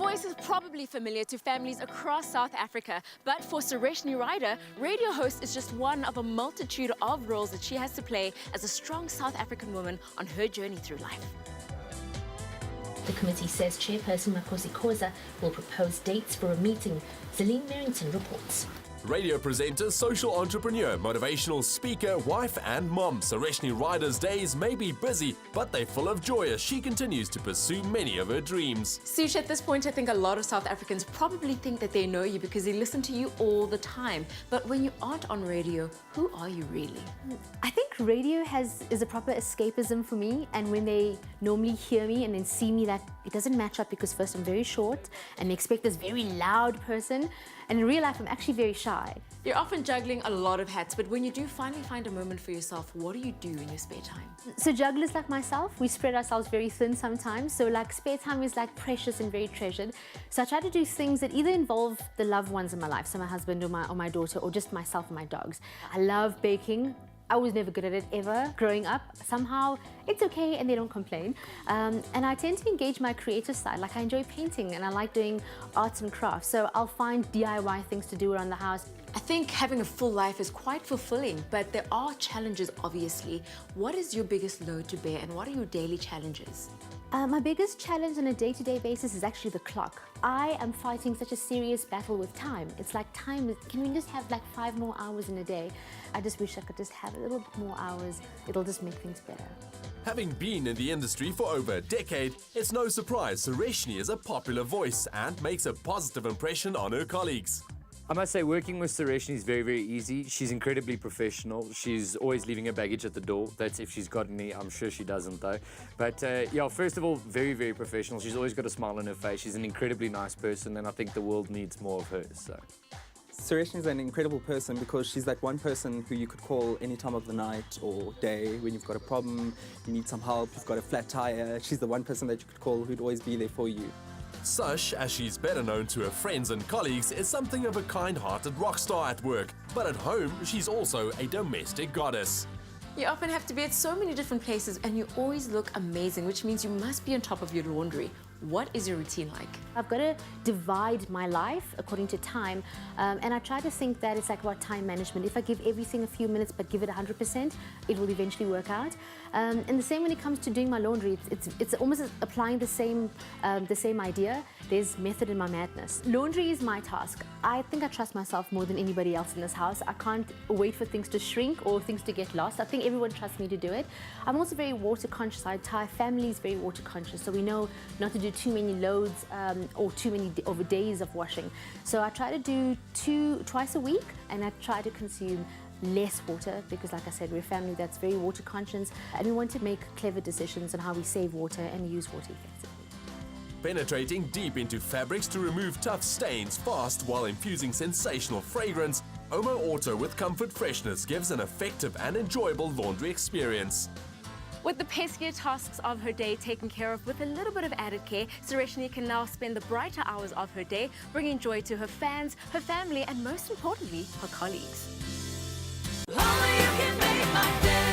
voice is probably familiar to families across South Africa, but for Sureshnie Ryder, radio host is just one of a multitude of roles that she has to play as a strong South African woman on her journey through life. The committee says Chairperson Makosi Khoza will propose dates for a meeting. Celine Merrington reports. Radio presenter, social entrepreneur, motivational speaker, wife and mom, Sureshnie Ryder's days may be busy, but they're full of joy as she continues to pursue many of her dreams. Sush, at this point, I think a lot of South Africans probably think that they know you because they listen to you all the time. But when you aren't on radio, who are you really? I think radio is a proper escapism for me, and when they normally hear me and then see me, that it doesn't match up because first I'm very short and they expect this very loud person, and in real life I'm actually very shy. You're often juggling a lot of hats, but when you do finally find a moment for yourself, what do you do in your spare time? So jugglers like myself, we spread ourselves very thin sometimes, so like spare time is like precious and very treasured. So I try to do things that either involve the loved ones in my life, so my husband or my daughter, or just myself and my dogs. I love baking. I was never good at it ever. Growing up, somehow it's okay and they don't complain. And I tend to engage my creative side. Like I enjoy painting and I like doing arts and crafts. So I'll find DIY things to do around the house. I think having a full life is quite fulfilling, but there are challenges, obviously. What is your biggest load to bear and what are your daily challenges? My biggest challenge on a day-to-day basis is actually the clock. I am fighting such a serious battle with time. It's like time, can we just have like 5 more hours in a day? I just wish I could just have a little bit more hours. It'll just make things better. Having been in the industry for over a decade, it's no surprise Sureshnie is a popular voice and makes a positive impression on her colleagues. I must say, working with Sureshnie is very, very easy. She's incredibly professional. She's always leaving her baggage at the door. That's if she's got any. I'm sure she doesn't, though. But yeah, first of all, very, very professional. She's always got a smile on her face. She's an incredibly nice person, and I think the world needs more of her. So. Sureshnie is an incredible person because she's that one person who you could call any time of the night or day when you've got a problem, you need some help, you've got a flat tire. She's the one person that you could call who'd always be there for you. Sush, as she's better known to her friends and colleagues, is something of a kind-hearted rock star at work. But at home, she's also a domestic goddess. You often have to be at so many different places and you always look amazing, which means you must be on top of your laundry. What is your routine like? I've got to divide my life according to time, and I try to think that it's like about time management. If I give everything a few minutes but give it 100%, it will eventually work out. And the same when it comes to doing my laundry, it's almost applying the same idea. There's method in my madness. Laundry is my task. I think I trust myself more than anybody else in this house. I can't wait for things to shrink or things to get lost. I think everyone trusts me to do it. I'm also very water conscious. Our entire family is very water conscious, so we know not to do too many loads or too many days of washing. So I try to do twice a week, and I try to consume less water because, like I said, we're a family that's very water conscious and we want to make clever decisions on how we save water and use water effectively. Penetrating deep into fabrics to remove tough stains fast while infusing sensational fragrance, OMO Auto with Comfort Freshness gives an effective and enjoyable laundry experience. With the peskier tasks of her day taken care of with a little bit of added care, Sureshnie can now spend the brighter hours of her day bringing joy to her fans, her family, and most importantly, her colleagues. Only you can make my day.